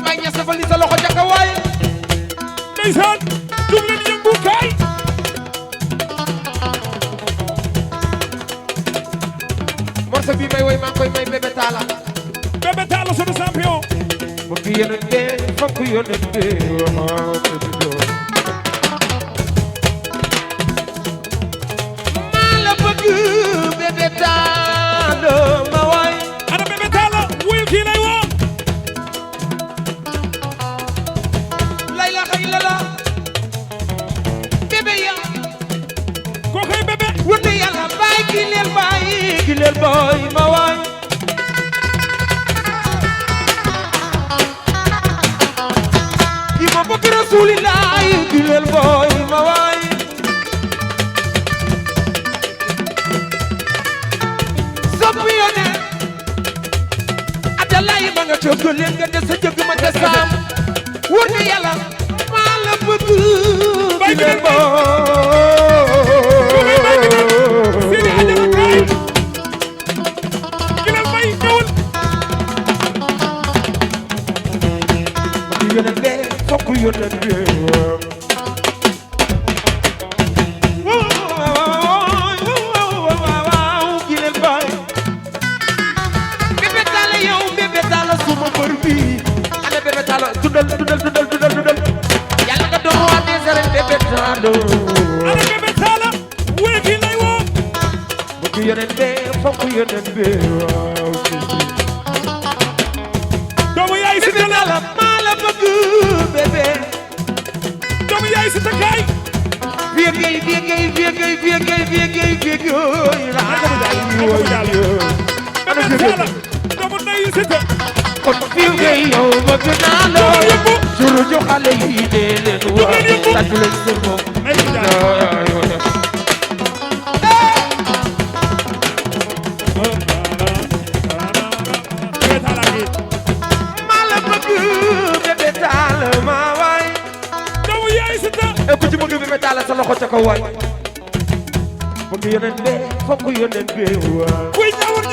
Baye Niass defal li sa loxo ca kaw waay ndeysaan jug leen yëngu kaay morceau bi may woy maa ngi koy may Bébé Talla Bébé Talla sunu champion bëgg yonente fokk yonente maa la bëgg Bébé Talla ma waay ana Bébé Talla wuyul kii lay woo la ilaha illallah bébé ya koo koy bébé wute yàlla baay gi leel baay ma waay gi ma bëgg rasulillahi gi leel baay ma waay soppi yone adalayi ma nga tëgg leen nga des sa jëgg ma ca saam wute yàlla maa la bëgg gi leel Sidi Adama kaay Gilal Mbaye ñëwul yonente fokk yonente gilel baay Bébé Talla yow Bébé Talla suma bër bi ana Bébé Talla dundal yàlla nga doon roi des arènes Bébé Talla ana Bébé Talla wuy kii lay woo bëgg yonente fokk yonente doomu yaay si Bébé Talla maa la bëgg bébé doomu yaay si takaay viegay Bébé Talla doomu ndeyu si ta kon viegay yow bëgg naa la suru ju xale yi dee leen waa tàccu leen seen bopp ay jaay Bébé Talla gi maa la bëgg Bébé Talla ma waay doomu yaay si ta e ku ci bëgg Bébé Talla sa loxo ca kaw waay bëgg yonent be fokk yonent be waay kuy ñëwul